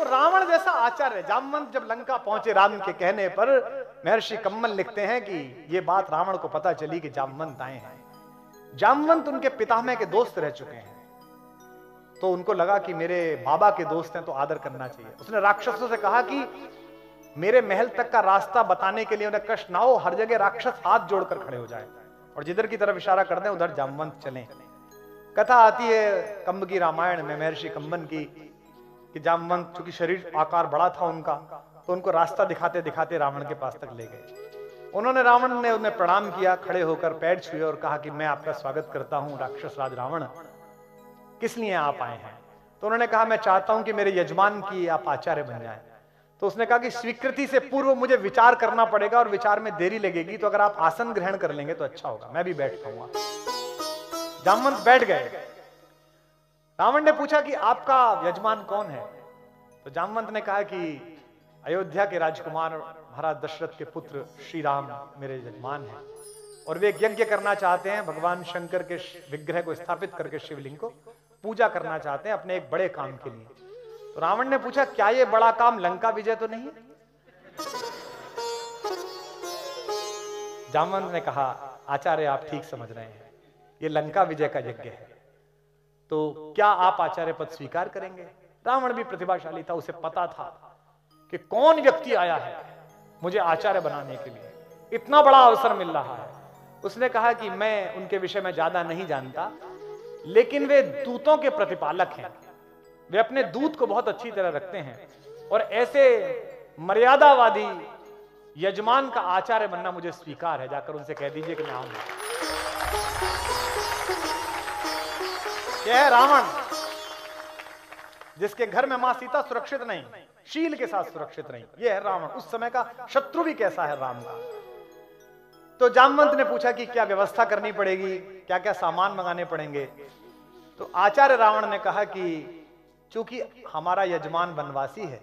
रावण जैसा आचार्य जामवंत जब लंका पहुंचे राम के कहने पर, महर्षि कम्मल लिखते हैं कि ये बात रावण को पता चली कि जामवंत आए हैं। जामवंत उनके पितामह के दोस्त रह चुके हैं, तो उनको लगा कि मेरे बाबा के दोस्त हैं तो आदर करना चाहिए। उसने राक्षसों से कहा कि मेरे महल तक का रास्ता बताने के लिए उन्हें कष्ट ना हो, हर जगह राक्षस हाथ जोड़कर खड़े हो जाए और जिधर की तरफ इशारा कर दें उधर जामवंत चलें। कथा आती है कंब की रामायण में महर्षि कंबन की कि जामवंत चूंकि शरीर आकार बड़ा था उनका, तो उनको रास्ता दिखाते दिखाते रावण के पास तक ले गए। उन्होंने रावण ने उन्हें प्रणाम किया, खड़े होकर पैर छुए और कहा कि मैं आपका स्वागत करता हूं राक्षस राज रावण, किस लिए आप आए हैं? तो उन्होंने कहा मैं चाहता हूं कि मेरे यजमान की आप आचार्य बन जाएं। तो उसने कहा कि स्वीकृति से पूर्व मुझे विचार करना पड़ेगा और विचार में देरी लगेगी, तो अगर आप आसन ग्रहण कर लेंगे तो अच्छा होगा, मैं भी बैठ पाऊंगा। जामवंत बैठ गए। रावण ने पूछा कि आपका यजमान कौन है? तो जामवंत ने कहा कि अयोध्या के राजकुमार महाराज दशरथ के पुत्र श्री राम मेरे यजमान हैं और वे एक यज्ञ करना चाहते हैं, भगवान शंकर के विग्रह को स्थापित करके शिवलिंग को पूजा करना चाहते हैं अपने एक बड़े काम के लिए। तो रावण ने पूछा क्या ये बड़ा काम लंका विजय तो नहीं है? जामवंत ने कहा आचार्य आप ठीक समझ रहे हैं, ये लंका विजय का यज्ञ है, तो क्या आप आचार्य पद स्वीकार करेंगे? रावण भी प्रतिभाशाली था, उसे पता था कि कौन व्यक्ति आया है मुझे आचार्य बनाने के लिए, इतना बड़ा अवसर मिल रहा है। उसने कहा कि मैं उनके विषय में ज्यादा नहीं जानता, लेकिन वे दूतों के प्रतिपालक हैं, वे अपने दूत को बहुत अच्छी तरह रखते हैं और ऐसे मर्यादावादी यजमान का आचार्य बनना मुझे स्वीकार है, जाकर उनसे कह दीजिए कि मैं आऊंगा। यह है रावण जिसके घर में मां सीता सुरक्षित नहीं, शील के साथ सुरक्षित नहीं। यह है रावण। उस समय का शत्रु भी कैसा है राम का। तो जामवंत ने पूछा कि क्या व्यवस्था करनी पड़ेगी, क्या क्या सामान मंगाने पड़ेंगे? तो आचार्य रावण ने कहा कि चूंकि हमारा यजमान वनवासी है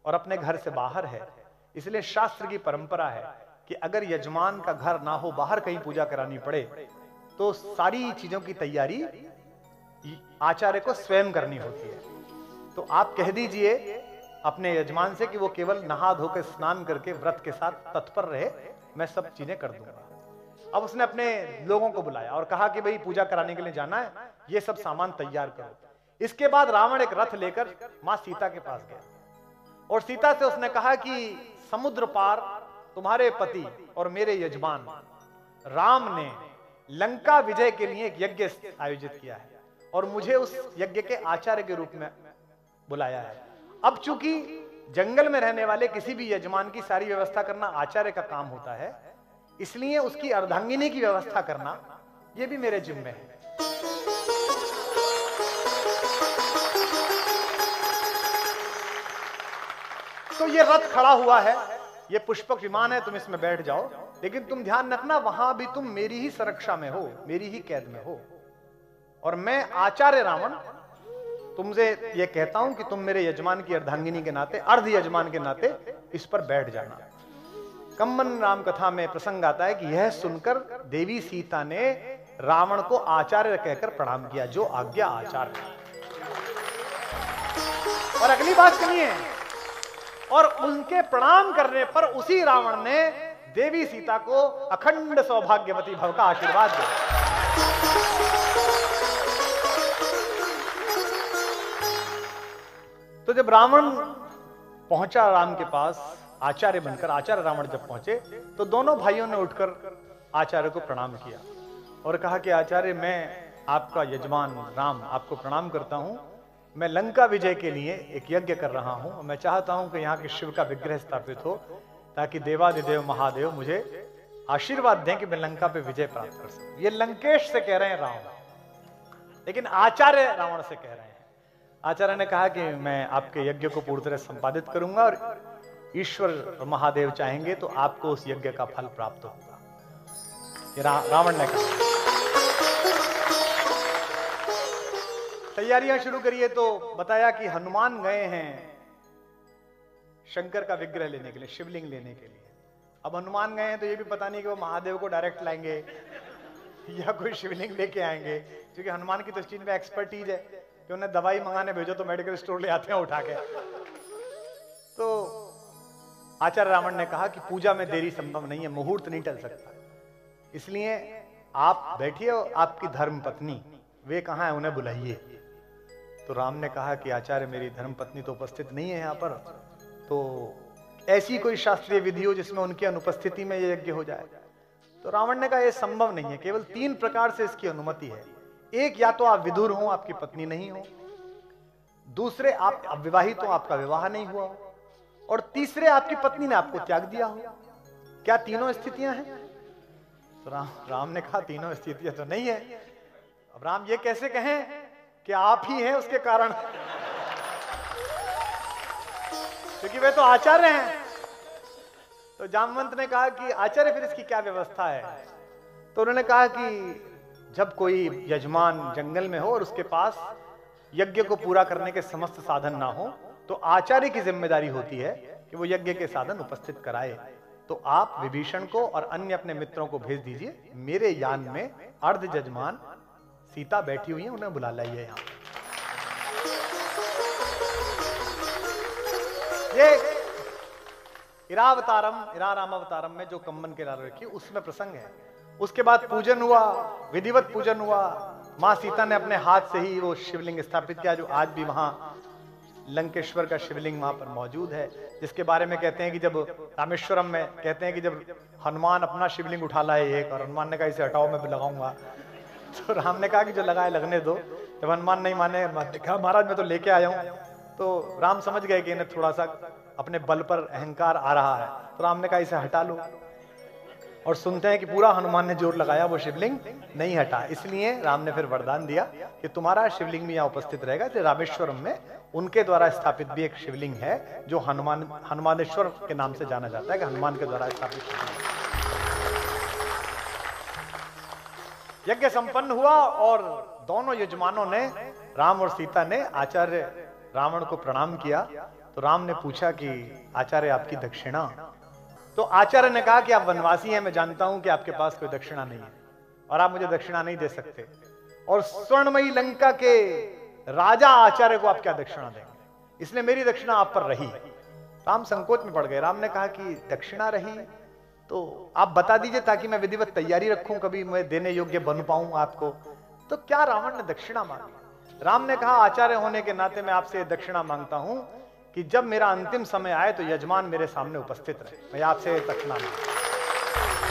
और अपने घर से बाहर है, इसलिए शास्त्र की परंपरा है कि अगर यजमान का घर ना हो, बाहर कहीं पूजा करानी पड़े, तो सारी चीजों की तैयारी आचार्य को स्वयं करनी होती है। तो आप कह दीजिए अपने यजमान से कि वो केवल नहा धोकर स्नान करके व्रत के साथ तत्पर रहे, मैं सब चीजें कर दूंगा। अब उसने अपने लोगों को बुलाया और कहा कि भाई पूजा कराने के लिए जाना है, ये सब सामान तैयार करो। इसके बाद रावण एक रथ लेकर मां सीता के पास गया और सीता से उसने कहा कि समुद्र पार तुम्हारे पति और मेरे यजमान राम ने लंका विजय के लिए एक यज्ञ आयोजित किया है और मुझे उस यज्ञ के आचार्य के रूप में बुलाया है। अब चूंकि जंगल में रहने वाले किसी भी यजमान की सारी व्यवस्था करना आचार्य का काम होता है, इसलिए उसकी अर्धांगिनी की व्यवस्था करना यह भी मेरे जिम्मे है। तो ये रथ खड़ा हुआ है, ये पुष्पक विमान है, तुम इसमें बैठ जाओ, लेकिन तुम ध्यान रखना वहां भी तुम मेरी ही सुरक्षा में हो, मेरी ही कैद में हो, और मैं आचार्य रावण तुमसे यह कहता हूं कि तुम मेरे यजमान की अर्धांगिनी के नाते, अर्ध यजमान के नाते इस पर बैठ जाना। कंबन राम कथा में प्रसंग आता है कि यह सुनकर देवी सीता ने रावण को आचार्य कहकर प्रणाम किया, जो आज्ञा आचार्य। और अगली बात सुनिए, और उनके प्रणाम करने पर उसी रावण ने देवी सीता को अखंड सौभाग्यवती भव का आशीर्वाद दिया। तो जब रावण पहुंचा राम के पास आचार्य बनकर, आचार्य रावण जब पहुंचे तो दोनों भाइयों ने उठकर आचार्य को प्रणाम किया और कहा कि आचार्य मैं आपका यजमान राम आपको प्रणाम करता हूं, मैं लंका विजय के लिए एक यज्ञ कर रहा हूं, मैं चाहता हूं कि यहाँ के शिव का विग्रह स्थापित हो ताकि देवादिदेव महादेव मुझे आशीर्वाद दें कि मैं लंका पे विजय प्राप्त कर सकूं। ये लंकेश से कह रहे हैं रावण, लेकिन आचार्य रावण से कह रहे हैं। आचार्य ने कहा कि मैं आपके यज्ञ को पूरी तरह संपादित करूंगा और ईश्वर महादेव चाहेंगे तो आपको उस यज्ञ का फल प्राप्त होगा, ये रावण ने कहा। तैयारियां शुरू करिए तो बताया कि हनुमान गए हैं शंकर का विग्रह लेने के लिए, शिवलिंग लेने के लिए। अब हनुमान गए हैं तो ये भी पता नहीं कि वो महादेव को डायरेक्ट लाएंगे या कोई शिवलिंग लेके आएंगे, क्योंकि हनुमान की तो इस चीज में एक्सपर्टीज है कि उन्हें दवाई मंगाने भेजो तो मेडिकल स्टोर ले आते हैं उठा के। तो आचार्य रावण ने कहा कि पूजा में देरी संभव नहीं है, मुहूर्त नहीं टल सकता, इसलिए आप बैठिए और आपकी धर्म पत्नी वे कहां है, उन्हें बुलाइए। तो राम ने कहा कि आचार्य मेरी धर्म पत्नी तो उपस्थित नहीं है यहाँ पर, तो ऐसी कोई शास्त्रीय विधि हो जिसमें उनकी अनुपस्थिति में यह यज्ञ हो जाए। तो रावण ने कहा यह संभव नहीं है, केवल 3 प्रकार से इसकी अनुमति है। एक, या तो आप विदुर हो, आपकी पत्नी नहीं हो, दूसरे आप अविवाहित हो, आपका विवाह नहीं हुआ हो, और तीसरे आपकी पत्नी ने आपको त्याग दिया हो। क्या तीनों स्थितियां हैं? तो राम ने कहा तीनों स्थितियां तो नहीं है। अब राम ये कैसे कहें कि आप ही हैं उसके कारण, क्योंकि वे तो आचार्य हैं। तो जामवंत ने कहा कि आचार्य फिर इसकी क्या व्यवस्था है? तो उन्होंने कहा कि जब कोई यजमान जंगल में हो और उसके पास यज्ञ को पूरा करने के समस्त साधन ना हो, तो आचार्य की जिम्मेदारी होती है कि वो यज्ञ के साधन उपस्थित कराए। तो आप विभीषण को और अन्य अपने मित्रों को भेज दीजिए, मेरे यान में अर्ध जजमान सीता बैठी हुई है, उन्हें बुला लाइए यहां। ये इरारामावतारम में जो कम्मन के लाल रखी उसमें प्रसंग है। उसके बाद पूजन हुआ, विधिवत पूजन हुआ। मां सीता ने अपने हाथ से ही वो शिवलिंग स्थापित किया, जो आज भी वहां लंकेश्वर का शिवलिंग वहां पर मौजूद है, जिसके बारे में कहते हैं कि जब रामेश्वरम में कहते हैं कि जब हनुमान अपना शिवलिंग उठा लाए एक, और हनुमान ने कहा इसे हटाओ मैं लगाऊंगा, तो राम ने कहा कि जो लगाए लगने दो। जब हनुमान नहीं माने, कहा महाराज मैं तो लेके आया हूं, तो राम समझ गए कि इन्हें थोड़ा सा अपने बल पर अहंकार आ रहा है, तो राम ने कहा इसे हटा लो। और सुनते हैं कि पूरा हनुमान ने जोर लगाया, वो शिवलिंग नहीं हटा। इसलिए राम ने फिर वरदान दिया कि तुम्हारा शिवलिंग भी यहाँ उपस्थित रहेगा। तो रामेश्वरम में उनके द्वारा स्थापित भी एक शिवलिंग है, जो हनुमानेश्वर के नाम से जाना जाता है, कि हनुमान के द्वारा स्थापित शिवलिंग। यज्ञ संपन्न हुआ और दोनों यजमानों ने, राम और सीता ने, आचार्य रावण को प्रणाम किया। तो राम ने पूछा कि आचार्य आपकी दक्षिणा? तो आचार्य ने कहा कि आप वनवासी हैं, मैं जानता हूं कि आपके पास कोई दक्षिणा नहीं है और आप मुझे दक्षिणा नहीं दे सकते, और स्वर्णमयी लंका के राजा आचार्य को आप क्या दक्षिणा देंगे, इसलिए मेरी दक्षिणा आप पर रही। राम संकोच में पड़ गए। राम ने कहा कि दक्षिणा रही तो आप बता दीजिए ताकि मैं विधिवत तैयारी रखूं, कभी मैं देने योग्य बन पाऊं आपको। तो क्या रावण ने दक्षिणा मांगी? राम ने कहा आचार्य होने के नाते मैं आपसे दक्षिणा मांगता हूं कि जब मेरा अंतिम समय आए तो यजमान मेरे सामने उपस्थित रहे, मैं आपसे दक्षिणा मांगता हूं।